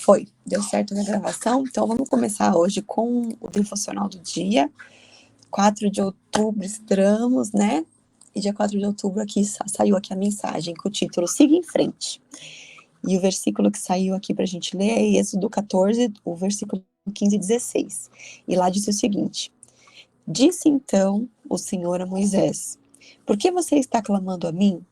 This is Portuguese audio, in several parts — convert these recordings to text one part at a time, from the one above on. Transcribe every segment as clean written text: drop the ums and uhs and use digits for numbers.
Foi, deu certo na gravação. Então vamos começar hoje com o devocional do dia. 4 de outubro estamos, né? E dia 4 de outubro aqui saiu aqui a mensagem com o título Siga em Frente. E o versículo que saiu aqui para a gente ler é Êxodo 14, o versículo 15 e 16. E lá diz o seguinte: Disse então o Senhor a Moisés: Por que você está clamando a mim?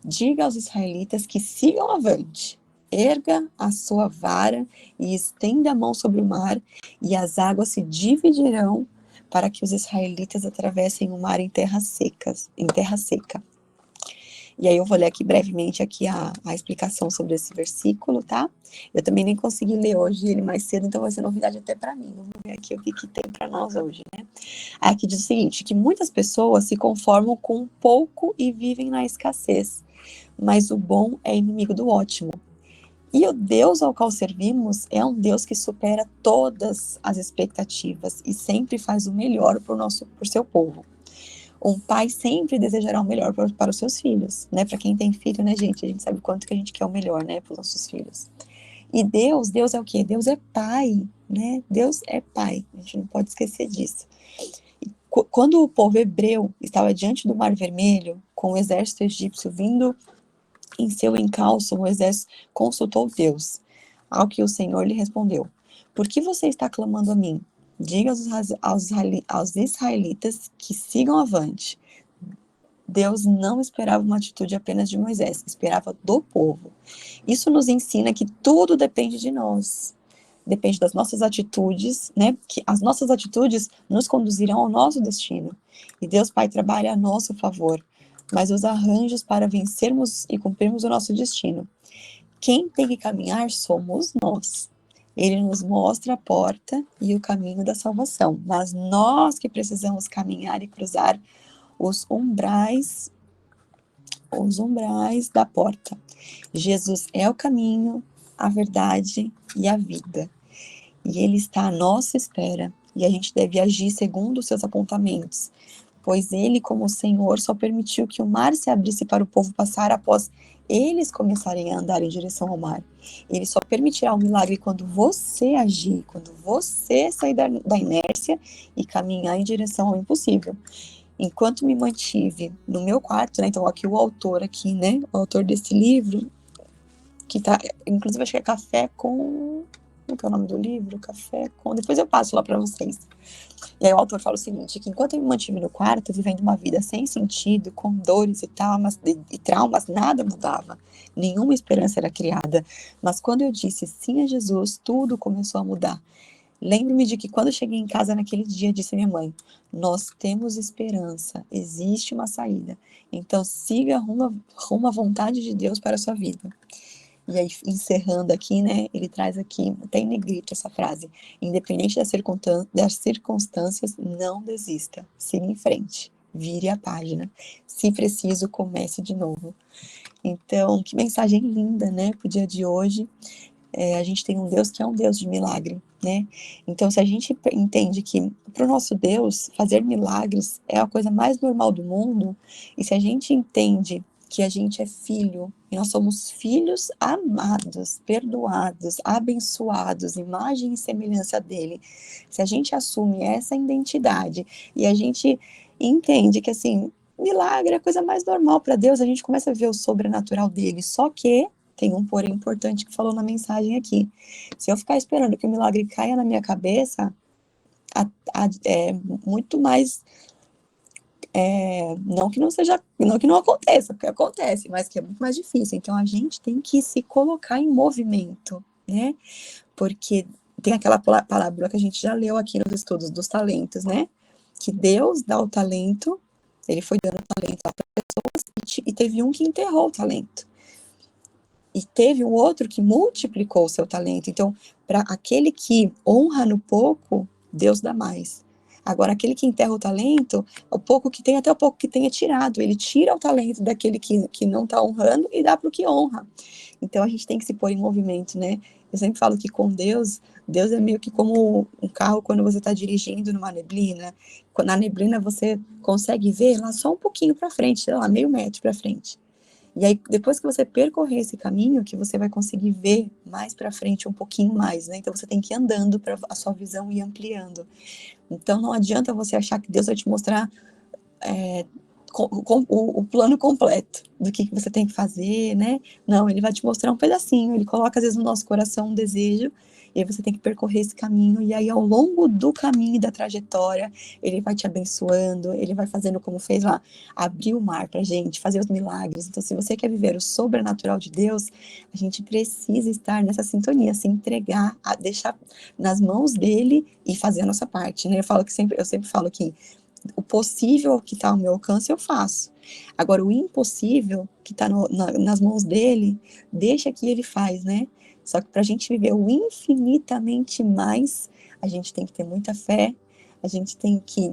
Diga aos israelitas que sigam avante. Erga a sua vara e estenda a mão sobre o mar, e as águas se dividirão para que os israelitas atravessem o mar em terra seca. E aí eu vou ler aqui brevemente aqui a explicação sobre esse versículo, tá? Eu também nem consegui ler hoje ele mais cedo, então vai ser novidade até para mim. Vamos ver aqui o que tem para nós hoje, né? Aí aqui diz o seguinte, que muitas pessoas se conformam com pouco e vivem na escassez, mas o bom é inimigo do ótimo. E o Deus ao qual servimos é um Deus que supera todas as expectativas e sempre faz o melhor por seu povo. Um pai sempre desejará o melhor para os seus filhos, né? Para quem tem filho, né, gente? A gente sabe quanto que a gente quer o melhor, né, para os nossos filhos. E Deus é o quê? Deus é pai, né? Deus é pai, a gente não pode esquecer disso. E quando o povo hebreu estava diante do Mar Vermelho, com o exército egípcio vindo em seu encalço, o exército consultou Deus, ao que o Senhor lhe respondeu: Por que você está clamando a mim? Diga aos israelitas que sigam avante. Deus não esperava uma atitude apenas de Moisés, esperava do povo. Isso nos ensina que tudo depende de nós. Depende das nossas atitudes, né? Que as nossas atitudes nos conduzirão ao nosso destino. E Deus Pai trabalha a nosso favor, mas os arranjos para vencermos e cumprirmos o nosso destino. Quem tem que caminhar somos nós. Ele nos mostra a porta e o caminho da salvação, mas nós que precisamos caminhar e cruzar os umbrais da porta. Jesus é o caminho, a verdade e a vida. E ele está à nossa espera, e a gente deve agir segundo os seus apontamentos, pois ele, como Senhor, só permitiu que o mar se abrisse para o povo passar após eles começarem a andar em direção ao mar. Ele só permitirá o milagre quando você agir, quando você sair da inércia e caminhar em direção ao impossível. Enquanto me mantive no meu quarto, né, então aqui o autor aqui, né, o autor desse livro, que tá, inclusive acho que é Café com... Como que é o nome do livro? Café com... Depois eu passo lá para vocês. E aí o autor fala o seguinte, que enquanto eu me mantive no quarto, vivendo uma vida sem sentido, com dores e traumas, nada mudava. Nenhuma esperança era criada. Mas quando eu disse sim a Jesus, tudo começou a mudar. Lembro-me de que quando eu cheguei em casa naquele dia, disse minha mãe: Nós temos esperança, existe uma saída. Então siga rumo à vontade de Deus para a sua vida. E aí, encerrando aqui, né, ele traz aqui, até em negrito essa frase: independente das circunstâncias, não desista, siga em frente, vire a página. Se preciso, comece de novo. Então, que mensagem linda, né, pro dia de hoje. A gente tem um Deus que é um Deus de milagre, né? Então, se a gente entende que para o nosso Deus fazer milagres é a coisa mais normal do mundo, e se a gente entende que a gente é filho, e nós somos filhos amados, perdoados, abençoados, imagem e semelhança dele, se a gente assume essa identidade e a gente entende que, assim, milagre é a coisa mais normal para Deus, a gente começa a ver o sobrenatural dele, só que tem um porém importante que falou na mensagem aqui. Se eu ficar esperando que o milagre caia na minha cabeça, é muito mais... não que não aconteça, porque acontece, mas que é muito mais difícil. Então, a gente tem que se colocar em movimento, né? Porque tem aquela parábola que a gente já leu aqui nos estudos dos talentos, né? Que Deus dá o talento, ele foi dando talento para pessoas e teve um que enterrou o talento. E teve um outro que multiplicou o seu talento. Então, para aquele que honra no pouco, Deus dá mais. Agora, aquele que enterra o talento, o pouco que tem, até o pouco que tem é tirado. Ele tira o talento daquele que não está honrando e dá para o que honra. Então, a gente tem que se pôr em movimento, né? Eu sempre falo que com Deus é meio que como um carro quando você está dirigindo numa neblina. Na neblina, você consegue ver lá só um pouquinho para frente, sei lá, meio metro para frente. E aí, depois que você percorrer esse caminho, que você vai conseguir ver mais para frente um pouquinho mais, né? Então, você tem que ir andando para a sua visão ir ampliando. Então, não adianta você achar que Deus vai te mostrar o plano completo do que você tem que fazer, né? Não, ele vai te mostrar um pedacinho, ele coloca às vezes no nosso coração um desejo, e aí você tem que percorrer esse caminho, e aí ao longo do caminho e da trajetória, ele vai te abençoando, ele vai fazendo como fez lá, abrir o mar pra gente, fazer os milagres. Então, se você quer viver o sobrenatural de Deus, a gente precisa estar nessa sintonia, se entregar, a deixar nas mãos dele e fazer a nossa parte, né? Eu sempre falo que o possível que está ao meu alcance, eu faço. Agora, o impossível, que está nas mãos dele, deixa que ele faz, né? Só que para a gente viver o infinitamente mais, a gente tem que ter muita fé, a gente tem que...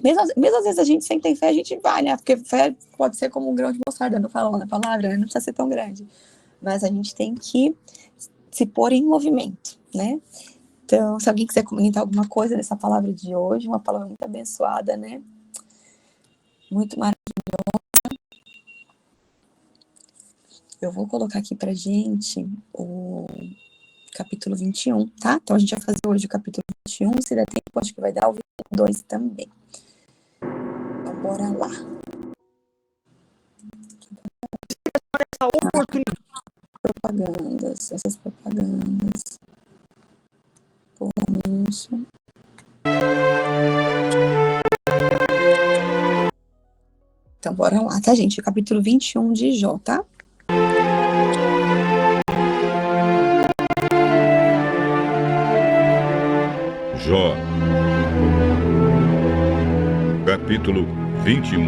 Mesmo às vezes a gente sem ter fé, a gente vai, né? Porque fé pode ser como um grão de mostarda, não fala na palavra, né? Não precisa ser tão grande. Mas a gente tem que se pôr em movimento, né? Então, se alguém quiser comentar alguma coisa dessa palavra de hoje, uma palavra muito abençoada, né? Muito maravilhosa. Eu vou colocar aqui pra gente o capítulo 21, tá? Então, a gente vai fazer hoje o capítulo 21, se der tempo, acho que vai dar o 22 também. Então, bora lá. Propagandas, essas propagandas. O anúncio. Então, bora lá, tá, gente? O capítulo 21 de Jó, tá? Jó, capítulo 21.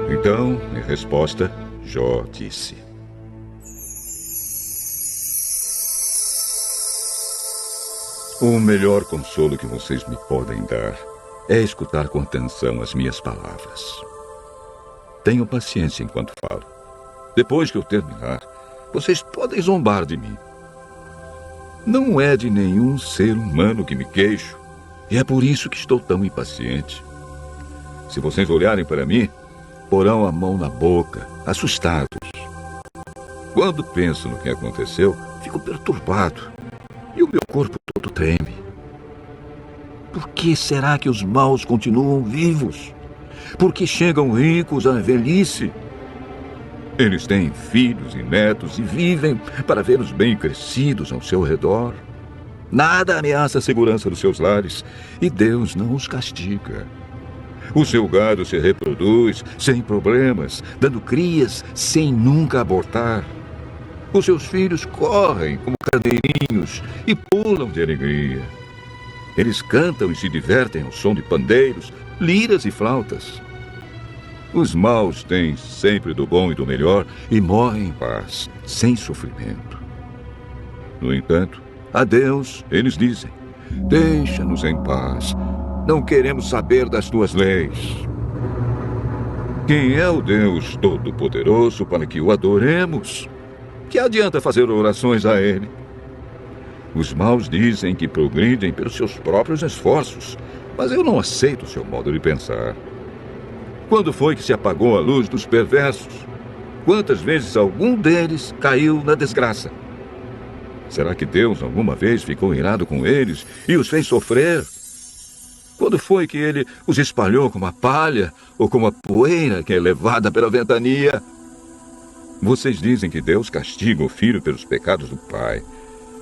Então, em resposta, Jó disse: o melhor consolo que vocês me podem dar é escutar com atenção as minhas palavras. Tenham paciência enquanto falo. Depois que eu terminar, vocês podem zombar de mim. Não é de nenhum ser humano que me queixo, e é por isso que estou tão impaciente. Se vocês olharem para mim, porão a mão na boca, assustados. Quando penso no que aconteceu, fico perturbado, e o meu corpo todo treme. Por que será que os maus continuam vivos? Por que chegam ricos à velhice? Eles têm filhos e netos e vivem para vê-los bem crescidos ao seu redor. Nada ameaça a segurança dos seus lares e Deus não os castiga. O seu gado se reproduz sem problemas, dando crias sem nunca abortar. Os seus filhos correm como carneirinhos e pulam de alegria. Eles cantam e se divertem ao som de pandeiros, liras e flautas. Os maus têm sempre do bom e do melhor e morrem em paz, sem sofrimento. No entanto, a Deus eles dizem: deixa-nos em paz, não queremos saber das tuas leis. Quem é o Deus Todo-Poderoso para que o adoremos? Que adianta fazer orações a Ele? Os maus dizem que progridem pelos seus próprios esforços, mas eu não aceito o seu modo de pensar. Quando foi que se apagou a luz dos perversos? Quantas vezes algum deles caiu na desgraça? Será que Deus alguma vez ficou irado com eles e os fez sofrer? Quando foi que ele os espalhou como a palha ou como a poeira que é levada pela ventania? Vocês dizem que Deus castiga o filho pelos pecados do pai,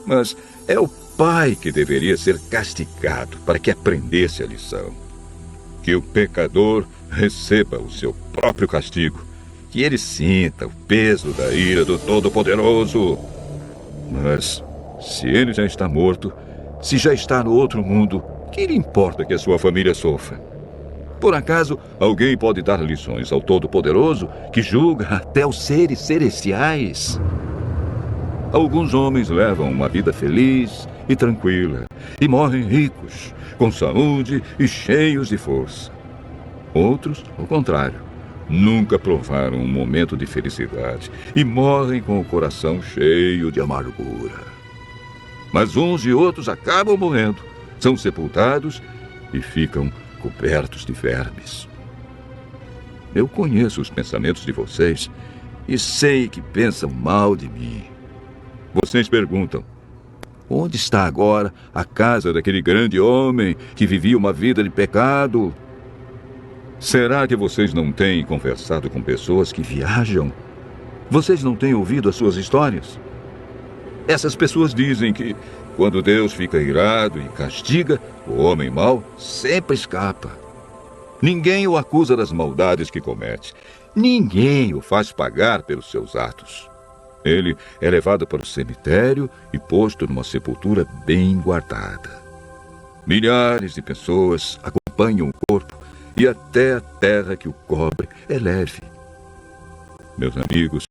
mas é o pai que deveria ser castigado para que aprendesse a lição. Que o pecador receba o seu próprio castigo, que ele sinta o peso da ira do Todo-Poderoso. Mas, se ele já está morto, se já está no outro mundo, que lhe importa que a sua família sofra? Por acaso, alguém pode dar lições ao Todo-Poderoso, que julga até os seres celestiais? Alguns homens levam uma vida feliz e tranquila, e morrem ricos, com saúde e cheios de força. Outros, ao contrário, nunca provaram um momento de felicidade e morrem com o coração cheio de amargura. Mas uns e outros acabam morrendo, são sepultados e ficam cobertos de vermes. Eu conheço os pensamentos de vocês e sei que pensam mal de mim. Vocês perguntam: onde está agora a casa daquele grande homem que vivia uma vida de pecado? Será que vocês não têm conversado com pessoas que viajam? Vocês não têm ouvido as suas histórias? Essas pessoas dizem que, quando Deus fica irado e castiga, o homem mau sempre escapa. Ninguém o acusa das maldades que comete. Ninguém o faz pagar pelos seus atos. Ele é levado para o cemitério e posto numa sepultura bem guardada. Milhares de pessoas acompanham o corpo e até a terra que o cobre é leve. Meus amigos,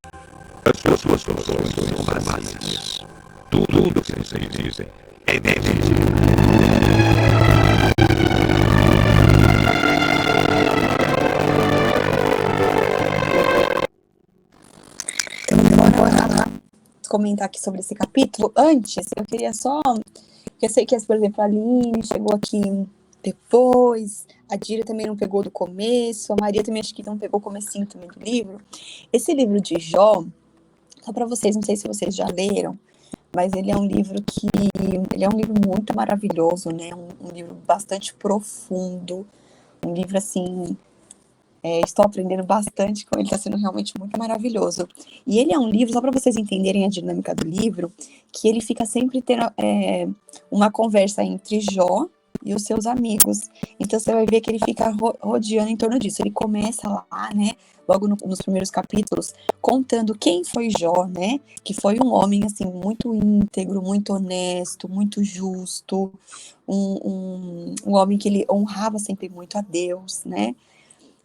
as suas soluções são vazias. Tudo o que vocês dizem é mentira. Então, bora comentar aqui sobre esse capítulo. Antes, eu queria só... Eu sei que, por exemplo, a Aline chegou aqui depois, a Dira também não pegou do começo, a Maria também acho que não pegou o comecinho também do livro. Esse livro de Jó, só para vocês, não sei se vocês já leram, mas ele é um livro muito maravilhoso, né? Um livro bastante profundo, um livro assim... estou aprendendo bastante com ele, está sendo realmente muito maravilhoso. E ele é um livro, só para vocês entenderem a dinâmica do livro, que ele fica sempre tendo uma conversa entre Jó e os seus amigos. Então você vai ver que ele fica rodeando em torno disso. Ele começa lá, né, logo nos primeiros capítulos, contando quem foi Jó, né, que foi um homem, assim, muito íntegro, muito honesto, muito justo, um homem que ele honrava sempre muito a Deus, né.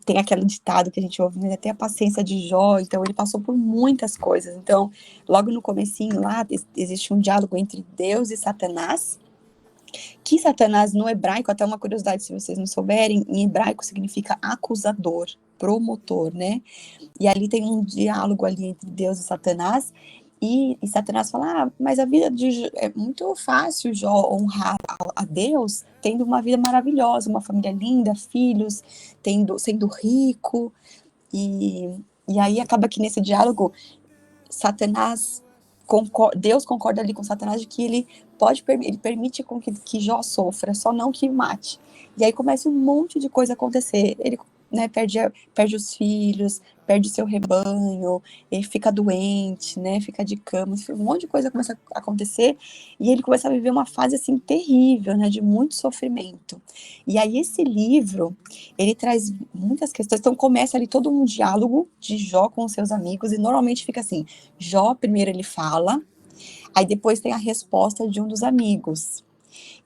Tem aquele ditado que a gente ouve, né, até a paciência de Jó, então ele passou por muitas coisas. Então, logo no comecinho lá, existe um diálogo entre Deus e Satanás, que Satanás no hebraico, até uma curiosidade se vocês não souberem, em hebraico significa acusador, promotor, né? E ali tem um diálogo ali entre Deus e Satanás, e Satanás fala, mas a vida é muito fácil, Jó, honrar a Deus, tendo uma vida maravilhosa, uma família linda, filhos, sendo rico, e aí acaba que nesse diálogo, Deus concorda ali com Satanás de que ele permite com que Jó sofra, só não que mate. E aí começa um monte de coisa a acontecer. Ele, né, perde os filhos, perde seu rebanho, ele fica doente, né, fica de cama, um monte de coisa começa a acontecer, e ele começa a viver uma fase, assim, terrível, né, de muito sofrimento. E aí esse livro, ele traz muitas questões, então começa ali todo um diálogo de Jó com os seus amigos, e normalmente fica assim, Jó, primeiro ele fala, aí depois tem a resposta de um dos amigos.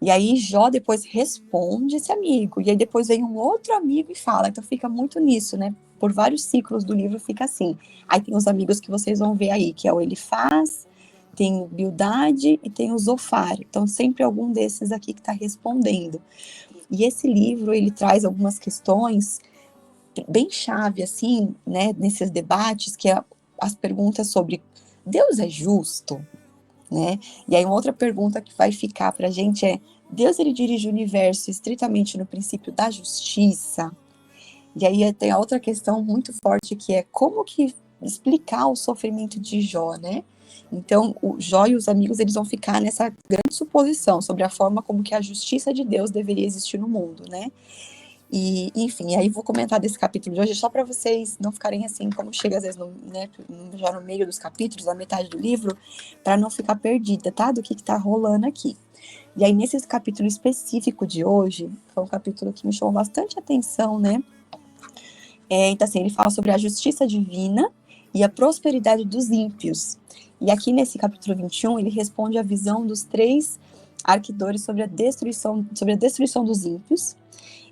E aí Jó depois responde esse amigo, e aí depois vem um outro amigo e fala, então fica muito nisso, né, por vários ciclos do livro fica assim. Aí tem os amigos que vocês vão ver aí, que é o Elifaz, tem o Bildade e tem o Zofar, então sempre algum desses aqui que está respondendo. E esse livro, ele traz algumas questões bem chave, assim, né, nesses debates, que é as perguntas sobre Deus é justo? Né? E aí uma outra pergunta que vai ficar para a gente é, Deus ele dirige o universo estritamente no princípio da justiça? E aí tem a outra questão muito forte que é como que explicar o sofrimento de Jó, né? Então o Jó e os amigos eles vão ficar nessa grande suposição sobre a forma como que a justiça de Deus deveria existir no mundo, né? E, enfim, aí vou comentar desse capítulo de hoje só para vocês não ficarem assim, como chega às vezes né, já no meio dos capítulos, na metade do livro, para não ficar perdida, tá? Do que tá rolando aqui. E aí, nesse capítulo específico de hoje, foi um capítulo que me chamou bastante atenção, né? Então, assim, ele fala sobre a justiça divina e a prosperidade dos ímpios. E aqui nesse capítulo 21, ele responde à visão dos 3 arquidores sobre a destruição dos ímpios.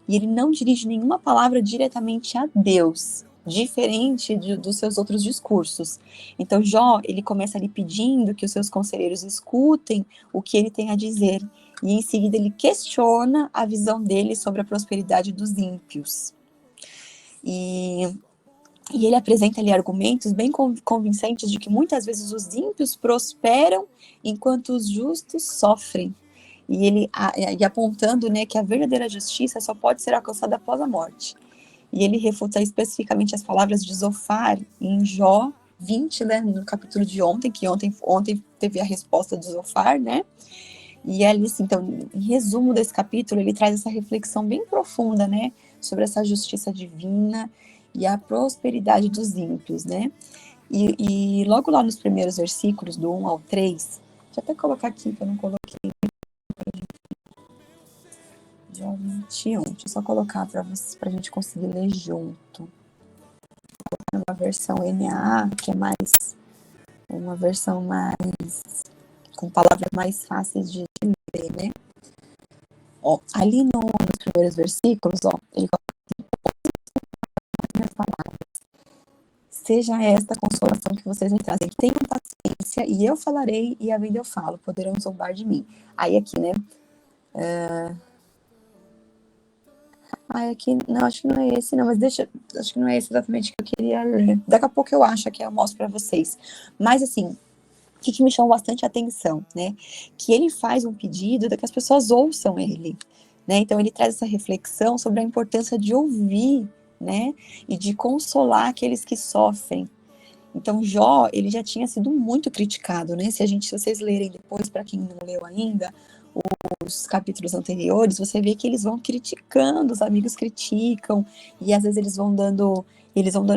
E ele não dirige nenhuma palavra diretamente a Deus, diferente dos seus outros discursos. Então, Jó, ele começa ali pedindo que os seus conselheiros escutem o que ele tem a dizer. E em seguida ele questiona a visão dele sobre a prosperidade dos ímpios. E E ele apresenta ali argumentos bem convincentes de que muitas vezes os ímpios prosperam enquanto os justos sofrem. E ele apontando, né, que a verdadeira justiça só pode ser alcançada após a morte. E ele refuta especificamente as palavras de Zofar em Jó 20, né, no capítulo de ontem, que ontem teve a resposta de Zofar, né? E ali, assim, então, em resumo desse capítulo, ele traz essa reflexão bem profunda, né, sobre essa justiça divina e a prosperidade dos ímpios, né? E logo lá nos primeiros versículos, do 1 ao 3, deixa eu até colocar aqui, que eu não coloquei, Jó 21, deixa eu só colocar para a gente conseguir ler junto. Uma versão NAA, que é uma versão com palavras mais fáceis de ler, né? Ó, ali nos primeiros versículos, ó, ele coloca as palavras. Seja esta a consolação que vocês me trazem. Tenham paciência, e eu falarei, e havendo eu falo, poderão zombar de mim. Aí aqui, né? Aqui, não, acho que não é esse, não, mas acho que não é esse exatamente que eu queria ler. Daqui a pouco eu acho que eu mostro para vocês. Mas, assim, o que me chamou bastante a atenção, né? Que ele faz um pedido de que as pessoas ouçam ele, né? Então, ele traz essa reflexão sobre a importância de ouvir, né? E de consolar aqueles que sofrem. Então, Jó, ele já tinha sido muito criticado, né? Se vocês lerem depois, para quem não leu ainda, os capítulos anteriores, você vê que eles vão criticando, os amigos criticam, e às vezes eles vão dando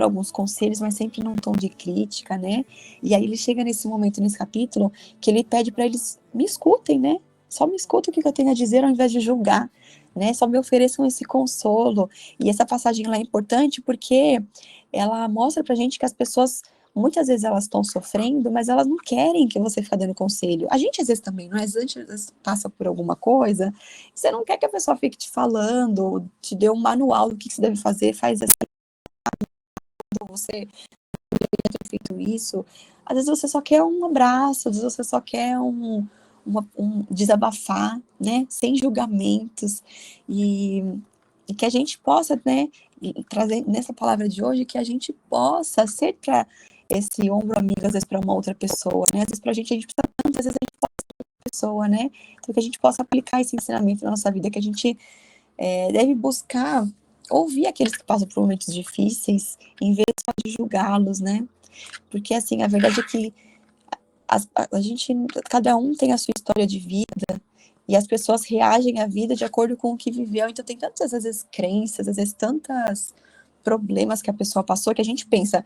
alguns conselhos, mas sempre num tom de crítica, né? E aí ele chega nesse momento, nesse capítulo, que ele pede para eles me escutem, né? Só me escutem o que eu tenho a dizer ao invés de julgar, né? Só me ofereçam esse consolo. E essa passagem lá é importante porque ela mostra pra gente que as pessoas muitas vezes elas estão sofrendo, mas elas não querem que você fique dando conselho. A gente às vezes também, não é? A gente às vezes passa por alguma coisa, e você não quer que a pessoa fique te falando, te dê um manual do que você deve fazer, faz assim, você deveria ter feito isso. Às vezes você só quer um abraço, às vezes você só quer um desabafar, né? Sem julgamentos. E que a gente possa, né, trazer nessa palavra de hoje, que a gente possa ser para esse ombro amigo, às vezes para uma outra pessoa, né? Às vezes para a gente precisa tanto, às vezes a gente pode ser outra pessoa, né? Então que a gente possa aplicar esse ensinamento na nossa vida, que a gente deve buscar ouvir aqueles que passam por momentos difíceis, em vez só de julgá-los, né? Porque, assim, a verdade é que a gente, cada um tem a sua história de vida, e as pessoas reagem à vida de acordo com o que viveu. Então tem tantas, às vezes, crenças, às vezes, tantos problemas que a pessoa passou, que a gente pensa,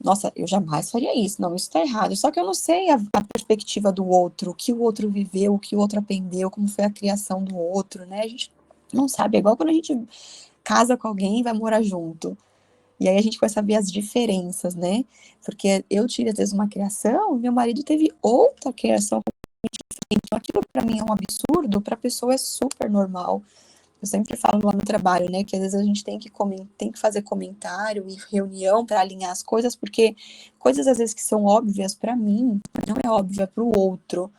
nossa, eu jamais faria isso, não, isso está errado. Só que eu não sei a perspectiva do outro, o que o outro viveu, o que o outro aprendeu, como foi a criação do outro, né? A gente não sabe, é igual quando a gente casa com alguém e vai morar junto. E aí a gente começa a ver as diferenças, né? Porque eu tive, às vezes, uma criação, meu marido teve outra criação completamente diferente. Então, aquilo para mim é um absurdo, para a pessoa é super normal. Eu sempre falo lá no trabalho, né, que às vezes a gente tem que fazer comentário e reunião para alinhar as coisas, porque coisas às vezes que são óbvias para mim, não é óbvia para o outro.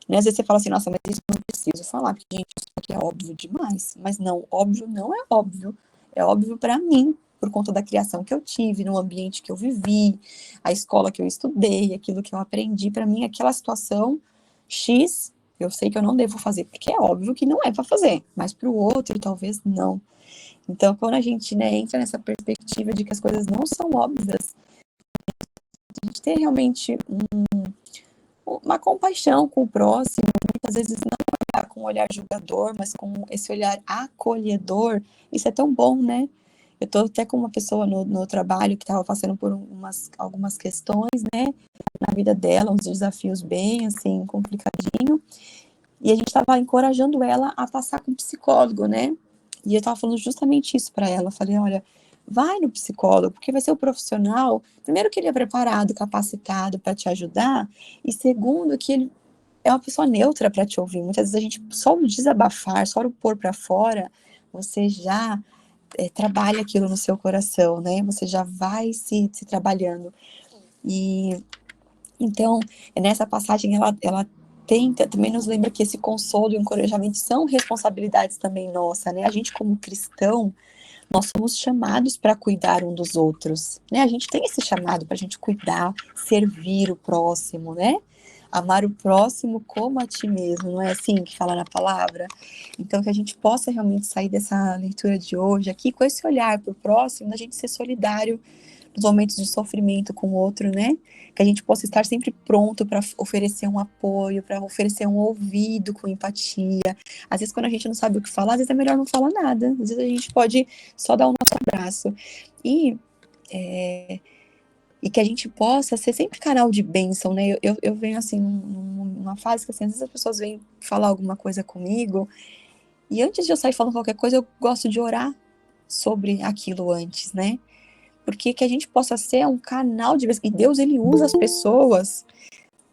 Né? Às vezes você fala assim, nossa, mas isso eu não preciso falar, porque, gente, isso aqui é óbvio demais. Mas não, óbvio não é óbvio. É óbvio para mim, por conta da criação que eu tive, no ambiente que eu vivi, a escola que eu estudei, aquilo que eu aprendi. Para mim, aquela situação X, eu sei que eu não devo fazer, porque é óbvio que não é para fazer, mas para o outro, talvez não. Então, quando a gente, né, entra nessa perspectiva de que as coisas não são óbvias, a gente ter realmente uma compaixão com o próximo, muitas vezes não olhar com um olhar julgador, mas com esse olhar acolhedor, isso é tão bom, né? Eu estou até com uma pessoa no trabalho que estava passando por algumas questões, né, na vida dela, uns desafios bem, assim, complicadinho, e a gente estava encorajando ela a passar com um psicólogo, né, e eu estava falando justamente isso para ela, eu falei, olha, vai no psicólogo, porque vai ser o profissional, primeiro que ele é preparado, capacitado para te ajudar, e segundo que ele é uma pessoa neutra para te ouvir. Muitas vezes a gente, só o desabafar, só o pôr para fora, você já trabalha aquilo no seu coração, né? Você já vai se trabalhando. E então, nessa passagem, ela tenta, também nos lembra que esse consolo e encorajamento são responsabilidades também nossa, né? A gente, como cristão, Nós somos chamados para cuidar um dos outros, né? A gente tem esse chamado para a gente cuidar, servir o próximo, né? Amar o próximo como a ti mesmo, não é assim que fala na palavra? Então, que a gente possa realmente sair dessa leitura de hoje aqui com esse olhar para o próximo, da gente ser solidário nos momentos de sofrimento com o outro, né? Que a gente possa estar sempre pronto para oferecer um apoio, para oferecer um ouvido com empatia. Às vezes, quando a gente não sabe o que falar, às vezes é melhor não falar nada. Às vezes a gente pode só dar o nosso abraço. E que a gente possa ser sempre canal de bênção, né? Eu venho, assim, numa fase que, assim, às vezes as pessoas vêm falar alguma coisa comigo, e antes de eu sair falando qualquer coisa, eu gosto de orar sobre aquilo antes, né? Porque que a gente possa ser um canal de bênção. E Deus, ele usa as pessoas.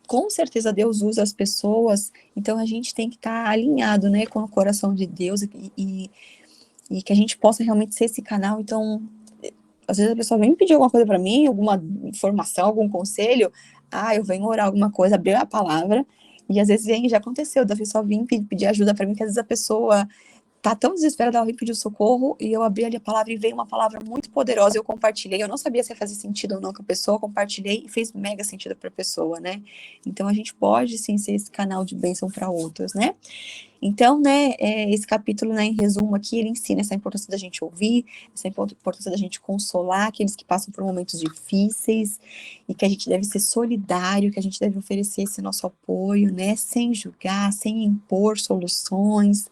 Com certeza Deus usa as pessoas. Então a gente tem que estar alinhado, né, com o coração de Deus e que a gente possa realmente ser esse canal. Então, às vezes a pessoa vem me pedir alguma coisa para mim, alguma informação, algum conselho. Eu venho orar alguma coisa, abrir a palavra. E às vezes já aconteceu, da pessoa vir pedir ajuda para mim, que às vezes a pessoa tá tão desesperada, ela veio pedir socorro, e eu abri ali a palavra e veio uma palavra muito poderosa, eu compartilhei, eu não sabia se ia fazer sentido ou não com a pessoa, compartilhei e fez mega sentido para a pessoa, né? Então a gente pode sim ser esse canal de bênção para outros, né? Então, né, esse capítulo, né, em resumo aqui, ele ensina essa importância da gente ouvir, essa importância da gente consolar aqueles que passam por momentos difíceis, e que a gente deve ser solidário, que a gente deve oferecer esse nosso apoio, né, sem julgar, sem impor soluções.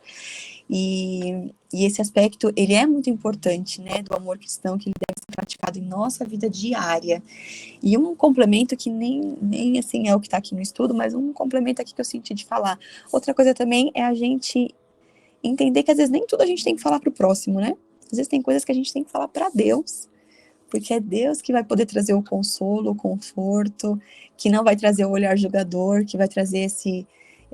E esse aspecto, ele é muito importante, né, do amor cristão, que ele deve ser praticado em nossa vida diária. E um complemento que nem assim é o que está aqui no estudo, mas um complemento aqui que eu senti de falar. Outra coisa também é a gente entender que às vezes nem tudo a gente tem que falar para o próximo, né? Às vezes tem coisas que a gente tem que falar para Deus, porque é Deus que vai poder trazer o consolo, o conforto, que não vai trazer o olhar julgador, que vai trazer esse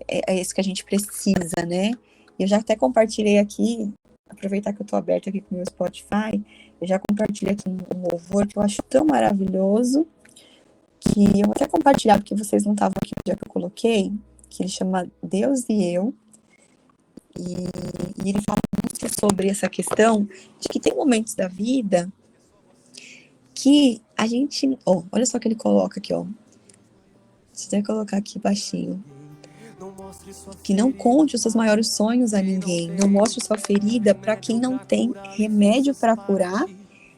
que a gente precisa, né? Eu já até compartilhei aqui, aproveitar que eu estou aberta aqui com o meu Spotify, eu já compartilhei aqui um louvor que eu acho tão maravilhoso, que eu vou até compartilhar, porque vocês não estavam aqui no dia que eu coloquei, que ele chama Deus e Eu, e ele fala muito sobre essa questão de que tem momentos da vida que a gente... olha só o que ele coloca aqui, deixa eu colocar aqui baixinho. Que não conte os seus maiores sonhos a ninguém, não mostre sua ferida para quem não tem remédio para curar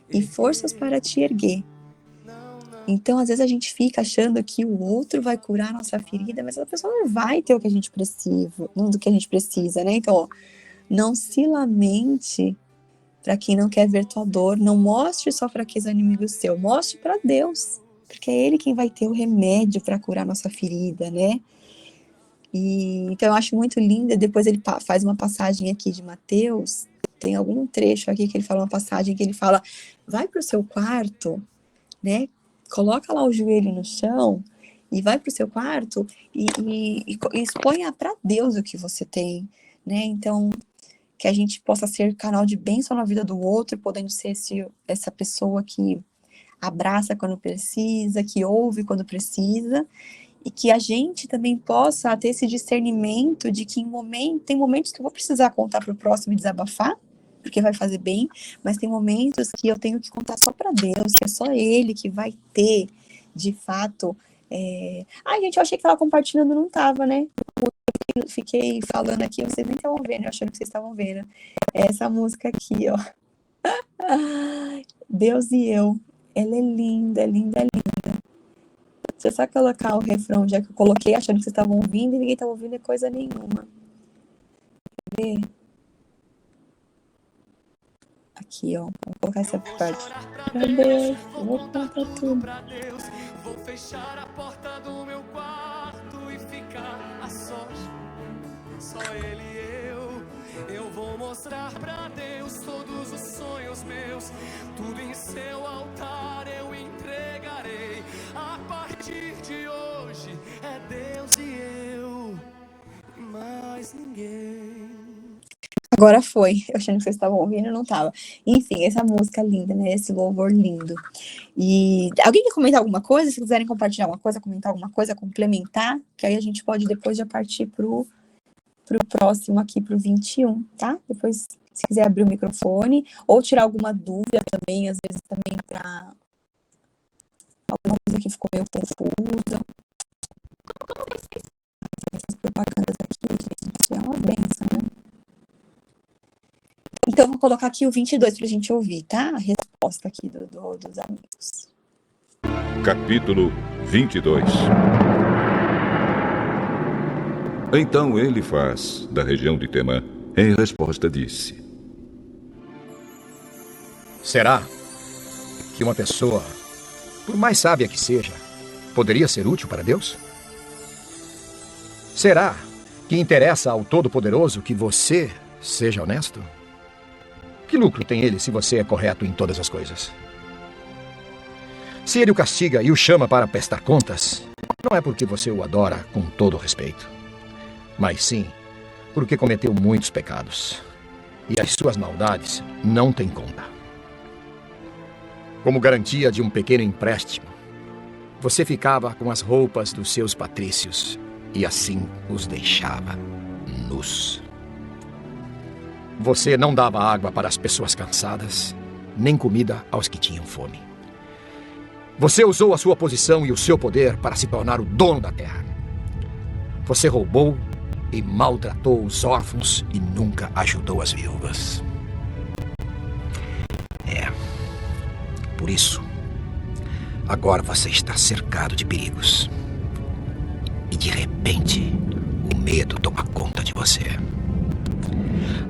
e forças para te erguer. Então, às vezes a gente fica achando que o outro vai curar a nossa ferida, mas a pessoa não vai ter o que a gente precisa, né? Então, não se lamente para quem não quer ver tua dor, não mostre sua fraqueza ao inimigo seu, mostre para Deus, porque é Ele quem vai ter o remédio para curar a nossa ferida, né? Então eu acho muito linda. Depois ele faz uma passagem aqui de Mateus, tem algum trecho aqui que ele fala, uma passagem que ele fala, vai para o seu quarto, né, coloca lá o joelho no chão e vai para o seu quarto e exponha para Deus o que você tem, né? Então, que a gente possa ser canal de bênção na vida do outro, podendo ser essa pessoa que abraça quando precisa, que ouve quando precisa, e que a gente também possa ter esse discernimento de que tem momentos que eu vou precisar contar para o próximo e desabafar, porque vai fazer bem, mas tem momentos que eu tenho que contar só para Deus, que é só Ele que vai ter, de fato... gente, eu achei que estava compartilhando, não estava, né? Eu fiquei falando aqui, vocês nem estavam vendo, eu achando que vocês estavam vendo. Essa música aqui, Deus e Eu, ela é linda, linda, linda. Deixa eu só colocar o refrão, já que eu coloquei achando que vocês estavam ouvindo e ninguém estava ouvindo coisa nenhuma. Quer ver? Aqui, vou colocar essa parte. Pra Deus, eu vou contar tudo. Vou fechar a porta do meu quarto e ficar a sós, só Ele e eu vou mostrar pra Deus todos os sonhos meus, tudo em seu altar eu entregarei. A partir de hoje é Deus e eu, e mais ninguém. Agora foi, eu achando que vocês estavam ouvindo, não estava. Enfim, essa música linda, né? Esse louvor lindo. E alguém quer comentar alguma coisa? Se quiserem compartilhar alguma coisa, comentar alguma coisa, complementar, que aí a gente pode depois já partir pro próximo aqui, pro 21, tá? Depois Se quiser abrir o microfone ou tirar alguma dúvida também, às vezes também para alguma coisa que ficou meio confusa. Essas propagandas aqui, gente, é uma benção, né? Então, vou colocar aqui o 22 para a gente ouvir, tá? A resposta aqui dos amigos. Capítulo 22. Então Elifaz, da região de Temã, em resposta disse: Será que uma pessoa, por mais sábia que seja, poderia ser útil para Deus? Será que interessa ao Todo-Poderoso que você seja honesto? Que lucro tem ele se você é correto em todas as coisas? Se ele o castiga e o chama para prestar contas, não é porque você o adora com todo respeito, mas sim porque cometeu muitos pecados e as suas maldades não têm conta. Como garantia de um pequeno empréstimo, você ficava com as roupas dos seus patrícios e assim os deixava nus. Você não dava água para as pessoas cansadas, nem comida aos que tinham fome. Você usou a sua posição e o seu poder para se tornar o dono da terra. Você roubou e maltratou os órfãos e nunca ajudou as viúvas. Por isso, agora você está cercado de perigos. E de repente, o medo toma conta de você.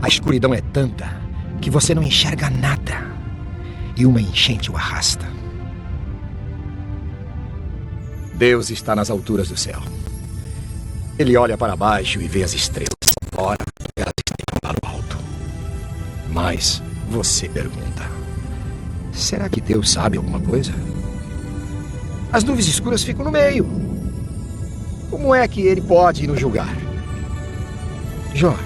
A escuridão é tanta que você não enxerga nada e uma enchente o arrasta. Deus está nas alturas do céu. Ele olha para baixo e vê as estrelas. Ora, elas estão lá no alto. Mas você pergunta: será que Deus sabe alguma coisa? As nuvens escuras ficam no meio. Como é que ele pode nos julgar? Jó,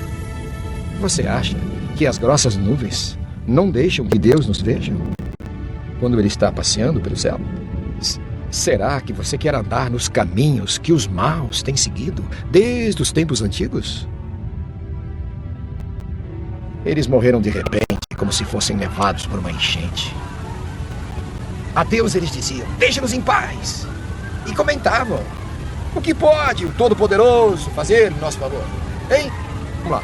você acha que as grossas nuvens não deixam que Deus nos veja quando ele está passeando pelo céu? Será que você quer andar nos caminhos que os maus têm seguido desde os tempos antigos? Eles morreram de repente, como se fossem levados por uma enchente. A Deus eles diziam: deixa-nos em paz. E comentavam: o que pode o Todo-Poderoso fazer em nosso favor? Hein? Vamos lá.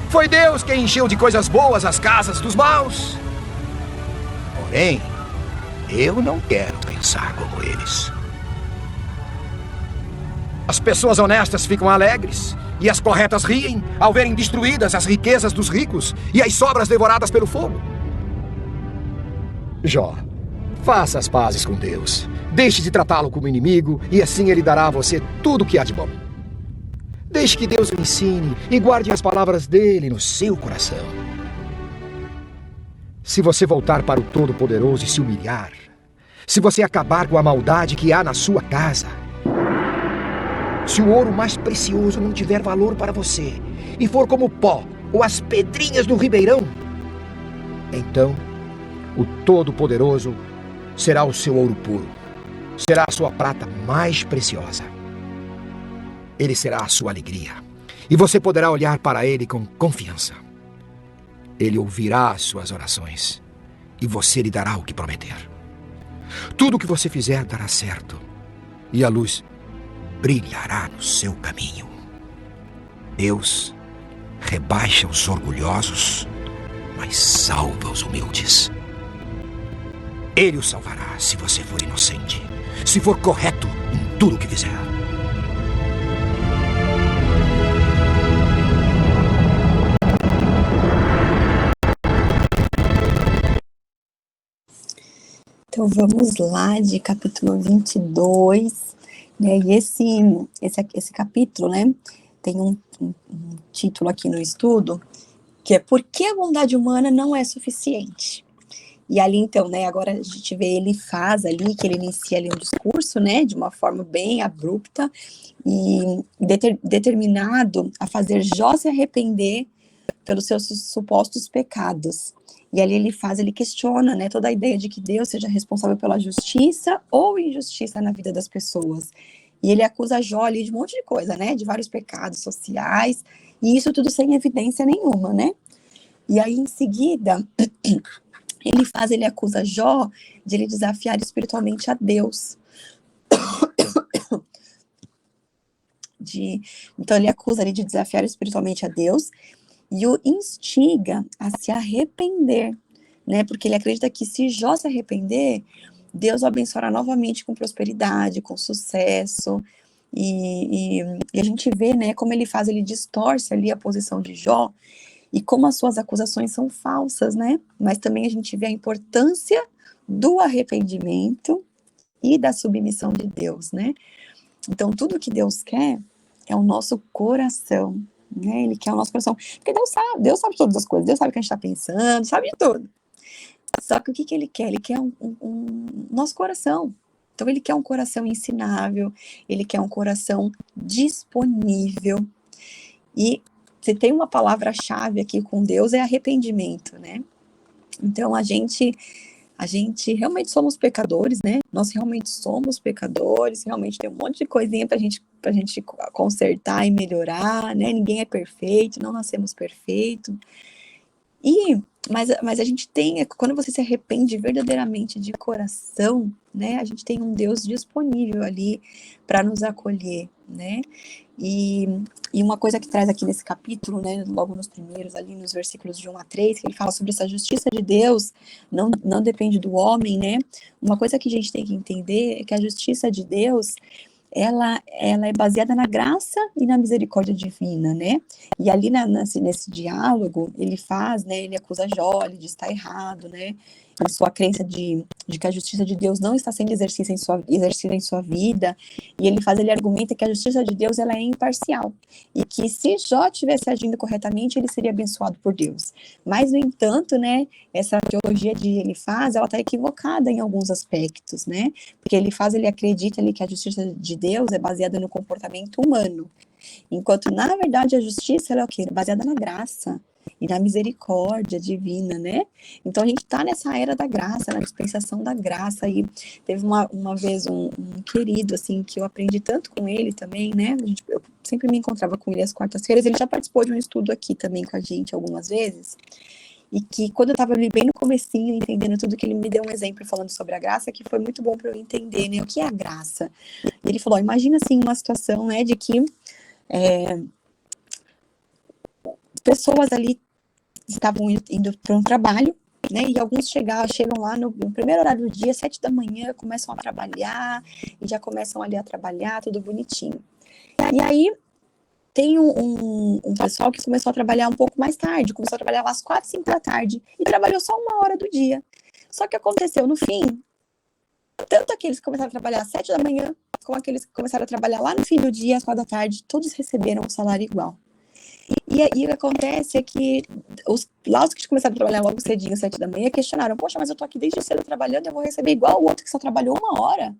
Foi Deus quem encheu de coisas boas as casas dos maus. Porém, eu não quero pensar como eles. As pessoas honestas ficam alegres e as corretas riem ao verem destruídas as riquezas dos ricos e as sobras devoradas pelo fogo. Jó, faça as pazes com Deus. Deixe de tratá-lo como inimigo e assim ele dará a você tudo o que há de bom. Deixe que Deus o ensine e guarde as palavras dele no seu coração. Se você voltar para o Todo-Poderoso e se humilhar, se você acabar com a maldade que há na sua casa, se o ouro mais precioso não tiver valor para você e for como o pó ou as pedrinhas do ribeirão, então o Todo-Poderoso será o seu ouro puro, será a sua prata mais preciosa. Ele será a sua alegria e você poderá olhar para ele com confiança. Ele ouvirá as suas orações e você lhe dará o que prometer. Tudo o que você fizer dará certo e a luz brilhará no seu caminho. Deus rebaixa os orgulhosos, mas salva os humildes. Ele o salvará se você for inocente, se for correto em tudo o que fizer. Então vamos lá, de capítulo 22, né? E esse capítulo, né, tem um título aqui no estudo, que é Por que a bondade humana não é suficiente? E ali, então, né, agora a gente vê Elifaz ali, que ele inicia ali um discurso, né, de uma forma bem abrupta e determinado a fazer Jó se arrepender pelos seus supostos pecados. E ali ele questiona, né, toda a ideia de que Deus seja responsável pela justiça ou injustiça na vida das pessoas. E ele acusa Jó ali de um monte de coisa, né, de vários pecados sociais, e isso tudo sem evidência nenhuma, né. E aí, em seguida, ele acusa Jó de ele desafiar espiritualmente a Deus. Então, ele acusa ele de desafiar espiritualmente a Deus e o instiga a se arrepender, né? Porque ele acredita que se Jó se arrepender, Deus o abençoará novamente com prosperidade, com sucesso. E a gente vê, né, como ele distorce ali a posição de Jó e como as suas acusações são falsas, né? Mas também a gente vê a importância do arrependimento e da submissão de Deus, né? Então, tudo que Deus quer é o nosso coração, né? Ele quer o nosso coração. Porque Deus sabe todas as coisas, Deus sabe o que a gente está pensando, sabe de tudo. Só que o que ele quer? Ele quer nosso coração. Então, ele quer um coração ensinável, ele quer um coração disponível. E se tem uma palavra-chave aqui com Deus, é arrependimento, né? Então, a gente realmente somos pecadores, né? Nós realmente somos pecadores, realmente tem um monte de coisinha pra gente consertar e melhorar, né? Ninguém é perfeito, não nascemos perfeitos. Mas a gente tem, quando você se arrepende verdadeiramente de coração, né? A gente tem um Deus disponível ali para nos acolher, né? E uma coisa que traz aqui nesse capítulo, né, logo nos primeiros, ali nos versículos de 1 a 3, que ele fala sobre essa justiça de Deus, não depende do homem, né? Uma coisa que a gente tem que entender é que a justiça de Deus, ela é baseada na graça e na misericórdia divina, né? E ali nesse diálogo, ele acusa Jó, ele diz que está errado, né? A sua crença de que a justiça de Deus não está sendo exercida em sua vida, e ele argumenta que a justiça de Deus ela é imparcial, e que se Jó estivesse agindo corretamente, ele seria abençoado por Deus. Mas, no entanto, né, essa teologia ela está equivocada em alguns aspectos, né? Porque ele acredita ali que a justiça de Deus é baseada no comportamento humano, enquanto, na verdade, a justiça ela é o quê? Baseada na graça e na misericórdia divina, né? Então a gente tá nessa era da graça, na dispensação da graça. E teve uma vez um querido, assim, que eu aprendi tanto com ele também, né? Eu sempre me encontrava com ele às quartas-feiras, ele já participou de um estudo aqui também com a gente algumas vezes, e que quando eu tava ali bem no comecinho, entendendo tudo, que ele me deu um exemplo falando sobre a graça, que foi muito bom para eu entender, né? O que é a graça? E ele falou, imagina, assim, uma situação, né, de que pessoas ali estavam indo para um trabalho, né, e alguns chegam lá no primeiro horário do dia, 7 da manhã, começam a trabalhar, e já começam ali a trabalhar, tudo bonitinho. E aí, tem um pessoal que começou a trabalhar um pouco mais tarde, começou a trabalhar lá às 4, 5 da tarde, e trabalhou só 1 hora do dia. Só que aconteceu no fim, tanto aqueles que começaram a trabalhar às 7 da manhã, como aqueles que começaram a trabalhar lá no fim do dia, às 4 da tarde, todos receberam um salário igual. E aí o que acontece é que os que começaram a trabalhar logo cedinho, 7 da manhã, questionaram, poxa, mas eu tô aqui desde cedo trabalhando, eu vou receber igual o outro que só trabalhou 1 hora.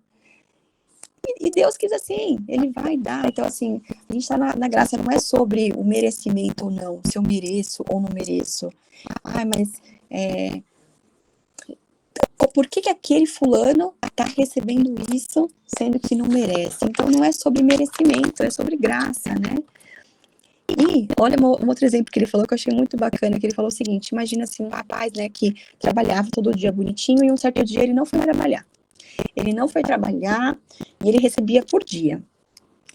E Deus quis assim, ele vai dar. Então, assim, a gente tá na graça, não é sobre o merecimento ou não, se eu mereço ou não mereço. Mas por que aquele fulano tá recebendo isso, sendo que não merece? Então, não é sobre merecimento, é sobre graça, né? E olha um outro exemplo que ele falou que eu achei muito bacana, que ele falou o seguinte, imagina assim, um rapaz, né, que trabalhava todo dia bonitinho e um certo dia ele não foi trabalhar. Ele não foi trabalhar e ele recebia por dia.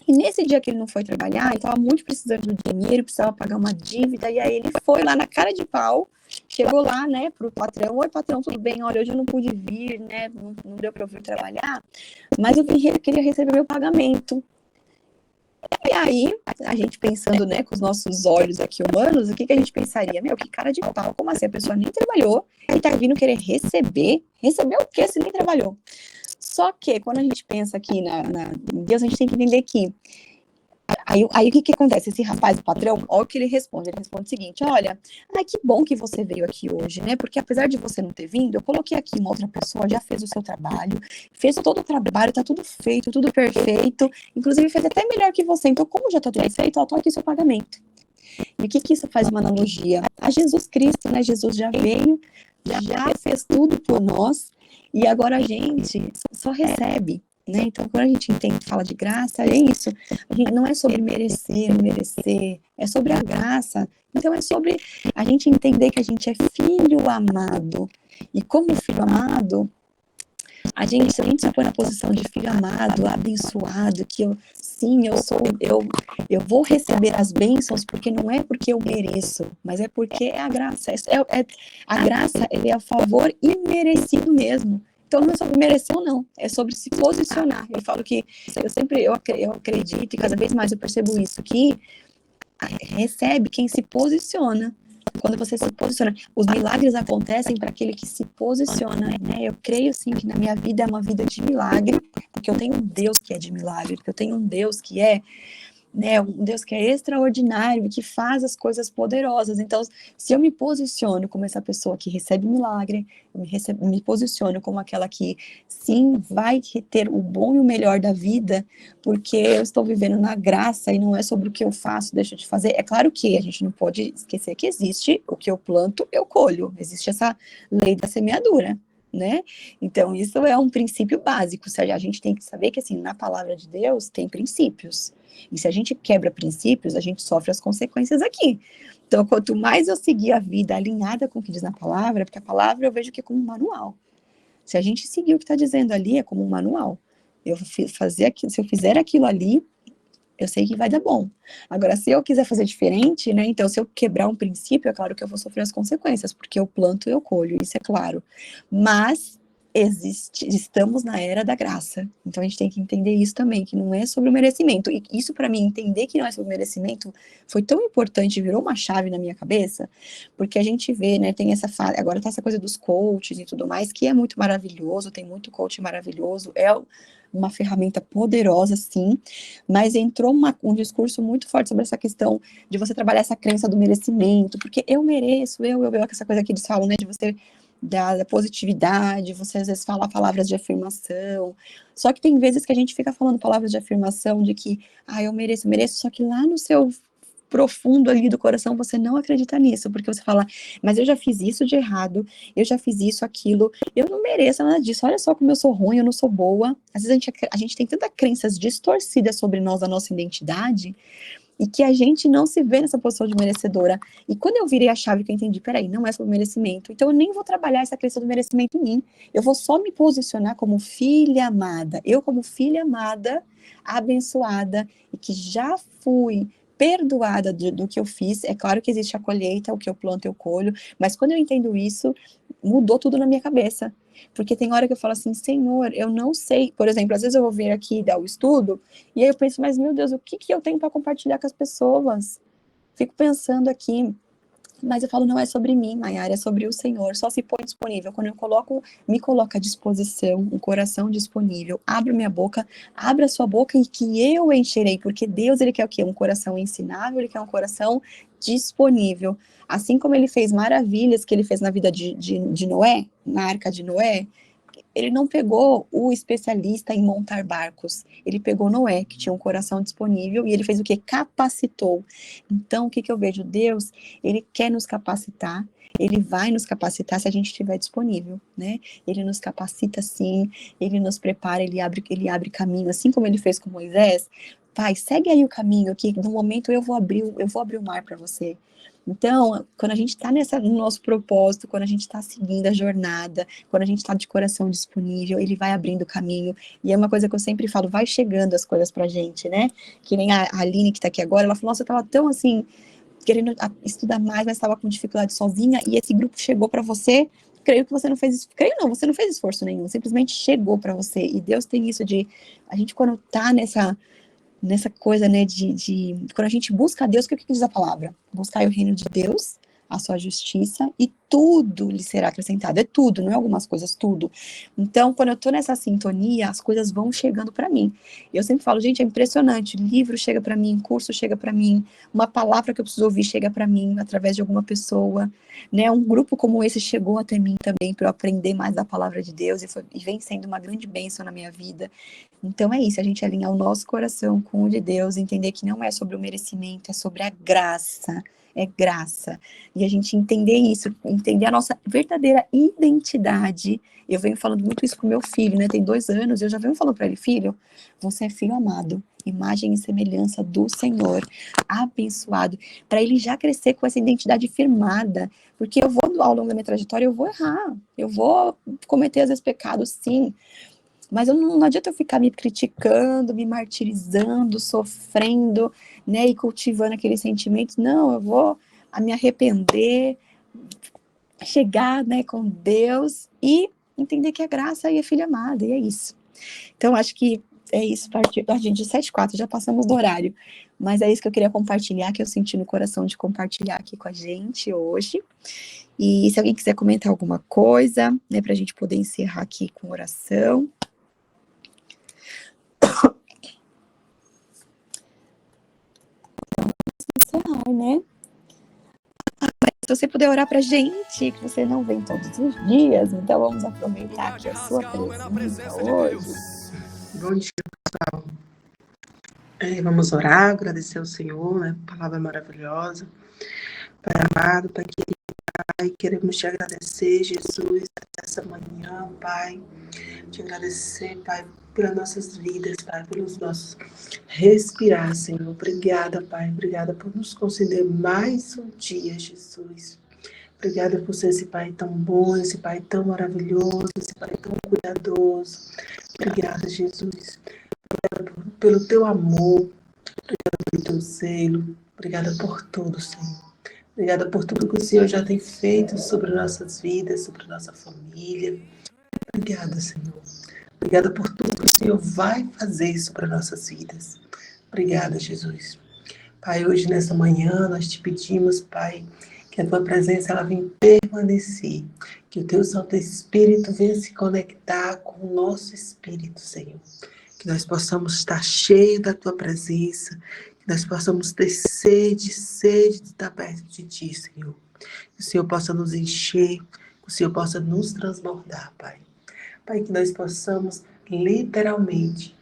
E nesse dia que ele não foi trabalhar, ele estava muito precisando do dinheiro, precisava pagar uma dívida, e aí ele foi lá na cara de pau, chegou lá, né, pro patrão, oi patrão, tudo bem, olha, hoje eu não pude vir, né, não deu para eu vir trabalhar, mas eu queria receber meu pagamento. E aí, a gente pensando, né, com os nossos olhos aqui humanos, o que a gente pensaria? Meu, que cara de pau, como assim? A pessoa nem trabalhou e tá vindo querer receber? Receber o quê se nem trabalhou? Só que, quando a gente pensa aqui em Deus, a gente tem que entender que aí o que acontece? Esse rapaz, o patrão, olha o que ele responde o seguinte, olha, que bom que você veio aqui hoje, né, porque apesar de você não ter vindo, eu coloquei aqui uma outra pessoa, já fez o seu trabalho, fez todo o trabalho, tá tudo feito, tudo perfeito, inclusive fez até melhor que você, então como já tá tudo feito, ó, tô aqui o seu pagamento. E o que isso faz uma analogia? A Jesus Cristo, né, Jesus já veio, já fez tudo por nós, e agora a gente só recebe. né? Então, quando a gente entende, fala de graça, é isso. A gente não é sobre merecer, não merecer, é sobre a graça. Então, é sobre a gente entender que a gente é filho amado. E como filho amado, se a gente se põe na posição de filho amado, abençoado, que eu, sim, eu vou receber as bênçãos, porque não é porque eu mereço, mas é porque é a graça. A graça, ele é o favor imerecido mesmo. Então não é sobre merecer ou não, é sobre se posicionar. Eu falo que eu acredito, e cada vez mais eu percebo isso, que recebe quem se posiciona. Quando você se posiciona, os milagres acontecem para aquele que se posiciona, né? Eu creio sim que na minha vida é uma vida de milagre, porque eu tenho um Deus que é de milagre, porque eu tenho um Deus que é, né, um Deus que é extraordinário e que faz as coisas poderosas. Então, se eu me posiciono como essa pessoa que recebe milagre, eu me posiciono como aquela que sim vai ter o bom e o melhor da vida, porque eu estou vivendo na graça e não é sobre o que eu faço, deixo de fazer. É claro que a gente não pode esquecer que existe o que eu planto, eu colho. Existe essa lei da semeadura, né? Então, isso é um princípio básico. A gente tem que saber que, assim, na palavra de Deus tem princípios. E se a gente quebra princípios, a gente sofre as consequências aqui. Então, quanto mais eu seguir a vida alinhada com o que diz na palavra, porque a palavra eu vejo que é como um manual. Se a gente seguir o que está dizendo ali, é como um manual. Se eu fizer aquilo ali, eu sei que vai dar bom. Agora, se eu quiser fazer diferente, né? Então, se eu quebrar um princípio, é claro que eu vou sofrer as consequências, porque eu planto e eu colho, isso é claro. Mas estamos na era da graça. Então, a gente tem que entender isso também, que não é sobre o merecimento. E isso, para mim, entender que não é sobre o merecimento, foi tão importante, virou uma chave na minha cabeça, porque a gente vê, né? Tem essa fase, agora tá essa coisa dos coaches e tudo mais, que é muito maravilhoso, tem muito coach maravilhoso, é uma ferramenta poderosa, sim, mas entrou um discurso muito forte sobre essa questão de você trabalhar essa crença do merecimento, porque eu mereço, essa coisa que eles falam, né, de você da positividade, você às vezes fala palavras de afirmação, só que tem vezes que a gente fica falando palavras de afirmação de que, eu mereço, só que lá no seu profundo ali do coração, você não acredita nisso, porque você fala, mas eu já fiz isso de errado, eu já fiz isso, aquilo, eu não mereço nada disso, olha só como eu sou ruim, eu não sou boa. Às vezes a gente tem tanta crenças distorcidas sobre nós, a nossa identidade, e que a gente não se vê nessa posição de merecedora. E quando eu virei a chave que eu entendi, peraí, não é sobre merecimento, então eu nem vou trabalhar essa crença do merecimento em mim, eu vou só me posicionar como filha amada, eu como filha amada, abençoada, e que já fui perdoada do que eu fiz. É claro que existe a colheita, o que eu planto eu colho, mas quando eu entendo isso, mudou tudo na minha cabeça, porque tem hora que eu falo assim, Senhor, eu não sei, por exemplo, às vezes eu vou vir aqui dar o estudo, e aí eu penso, mas meu Deus, o que eu tenho para compartilhar com as pessoas? Fico pensando aqui, mas eu falo, não é sobre mim, Maiara, é sobre o Senhor, só se põe disponível. Quando eu me coloco à disposição, um coração disponível, abro minha boca, abra sua boca e que eu encherei, porque Deus, ele quer o quê? Um coração ensinável, ele quer um coração disponível. Assim como ele fez maravilhas que ele fez na vida de Noé, na arca de Noé, ele não pegou o especialista em montar barcos, ele pegou Noé, que tinha um coração disponível, e ele fez o que? Capacitou. Então, o que eu vejo? Deus, ele quer nos capacitar, ele vai nos capacitar se a gente estiver disponível, né? Ele nos capacita sim, ele nos prepara, ele abre caminho, assim como ele fez com Moisés. Pai, segue aí o caminho aqui, no momento eu vou abrir o mar para você. Então, quando a gente está no nosso propósito, quando a gente está seguindo a jornada, quando a gente está de coração disponível, ele vai abrindo o caminho. E é uma coisa que eu sempre falo, vai chegando as coisas pra gente, né? Que nem a Aline que está aqui agora, ela falou, nossa, eu estava tão assim, querendo estudar mais, mas estava com dificuldade sozinha, e esse grupo chegou para você. Creio que você não fez, você não fez esforço nenhum, simplesmente chegou para você. E Deus tem isso de, a gente quando tá nessa coisa, né, quando a gente busca a Deus, o que diz a palavra? Buscar o reino de Deus, a sua justiça, e tudo lhe será acrescentado. É tudo, não é algumas coisas, tudo. Então, quando eu tô nessa sintonia, as coisas vão chegando para mim. Eu sempre falo, gente, é impressionante, livro chega para mim, curso chega para mim, uma palavra que eu preciso ouvir chega para mim, através de alguma pessoa, né, um grupo como esse chegou até mim também, para eu aprender mais da palavra de Deus, e vem sendo uma grande bênção na minha vida. Então é isso, a gente alinhar o nosso coração com o de Deus, entender que não é sobre o merecimento, é sobre a graça. é graça. E a gente entender isso, entender a nossa verdadeira identidade. Eu venho falando muito isso com meu filho, né? Tem 2 anos, eu já venho falando para ele, filho, você é filho amado, imagem e semelhança do Senhor, abençoado, para ele já crescer com essa identidade firmada, porque eu vou, ao longo da minha trajetória, eu vou errar, eu vou cometer às vezes pecados, sim, mas não adianta eu ficar me criticando, me martirizando, sofrendo, né, e cultivando aqueles sentimentos. Não, eu vou me arrepender, chegar, né, com Deus e entender que a graça é filha amada, e é isso. Então, acho que é isso, a gente de 7h04, já passamos do horário, mas é isso que eu queria compartilhar, que eu senti no coração de compartilhar aqui com a gente hoje. E se alguém quiser comentar alguma coisa, né, para a gente poder encerrar aqui com oração. Encerrar, né? Se você puder orar pra gente, que você não vem todos os dias, então vamos aproveitar aqui a sua presença hoje. Bom dia, pessoal. Vamos orar, agradecer ao Senhor, né? Palavra maravilhosa. Pai amado, Pai querido, Pai, queremos te agradecer, Jesus, essa manhã, Pai. Te agradecer, Pai, pelas nossas vidas, Pai, pelos nossos respirar, Senhor. Obrigada, Pai. Obrigada por nos conceder mais um dia, Jesus. Obrigada por ser esse Pai tão bom, esse Pai tão maravilhoso, esse Pai tão cuidadoso. Obrigada, Jesus. Obrigada pelo teu amor. Obrigada pelo teu zelo. Obrigada por tudo, Senhor. Obrigada por tudo que o Senhor já tem feito sobre nossas vidas, sobre nossa família. Obrigada, Senhor. Obrigada por tudo que o Senhor vai fazer sobre nossas vidas. Obrigada, Jesus. Pai, hoje nessa manhã nós te pedimos, Pai, que a tua presença ela venha permanecer, que o teu Santo Espírito venha se conectar com o nosso espírito, Senhor. Que nós possamos estar cheios da tua presença, que nós possamos ter sede de estar perto de ti, Senhor. Que o Senhor possa nos encher, que o Senhor possa nos transbordar, Pai. Pai, que nós possamos literalmente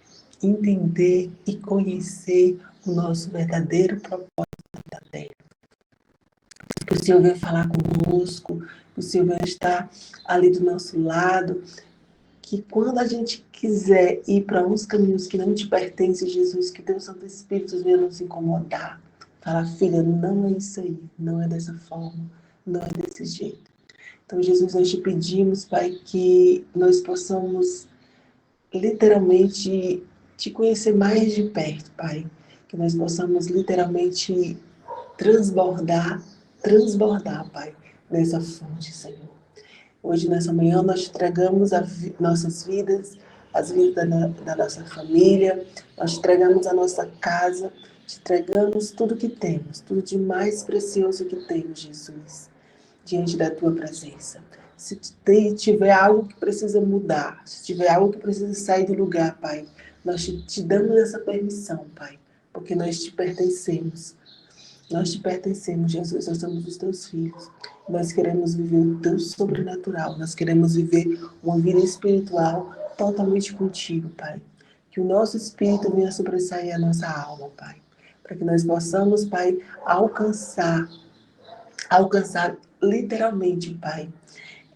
entender e conhecer o nosso verdadeiro propósito da terra. Que o Senhor venha falar conosco, que o Senhor venha estar ali do nosso lado, que quando a gente quiser ir para uns caminhos que não te pertencem, Jesus, que Deus Santo Espírito venha nos incomodar. Falar, filha, não é isso aí, não é dessa forma, não é desse jeito. Então, Jesus, nós te pedimos, Pai, que nós possamos literalmente te conhecer mais de perto, Pai. Que nós possamos literalmente transbordar, Pai, nessa fonte, Senhor. Hoje, nessa manhã, nós entregamos nossas vidas, as vidas da nossa família, nós entregamos a nossa casa, te entregamos tudo que temos, tudo de mais precioso que temos, Jesus, diante da tua presença. Se tiver algo que precisa mudar, se tiver algo que precisa sair do lugar, Pai, nós te damos essa permissão, Pai, porque nós te pertencemos. Nós te pertencemos, Jesus, nós somos os teus filhos. Nós queremos viver o teu sobrenatural, nós queremos viver uma vida espiritual totalmente contigo, Pai. Que o nosso espírito venha sobressair a nossa alma, Pai. Para que nós possamos, Pai, alcançar literalmente, Pai,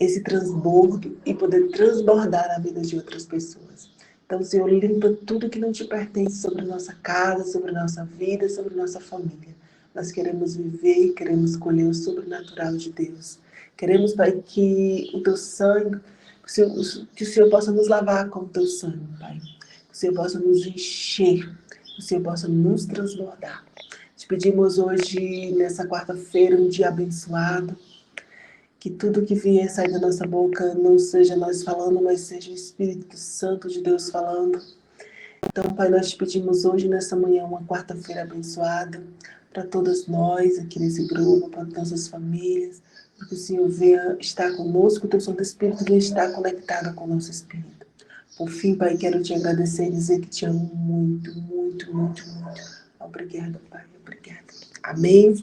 esse transbordo e poder transbordar a vida de outras pessoas. Então, Senhor, limpa tudo que não te pertence sobre a nossa casa, sobre a nossa vida, sobre a nossa família. Nós queremos viver, queremos colher o sobrenatural de Deus. Queremos, Pai, que o teu sangue, que o Senhor possa nos lavar com o teu sangue, Pai. Que o Senhor possa nos encher, que o Senhor possa nos transbordar. Te pedimos hoje, nessa quarta-feira, um dia abençoado. Que tudo que vier sair da nossa boca não seja nós falando, mas seja o Espírito Santo de Deus falando. Então, Pai, nós te pedimos hoje, nessa manhã, uma quarta-feira abençoada para todas nós aqui nesse grupo, para nossas famílias, para que o Senhor venha estar conosco, que o teu Santo Espírito venha estar conectado com o nosso Espírito. Por fim, Pai, quero te agradecer e dizer que te amo muito, muito, muito, muito. Obrigada, Pai. Obrigada. Amém.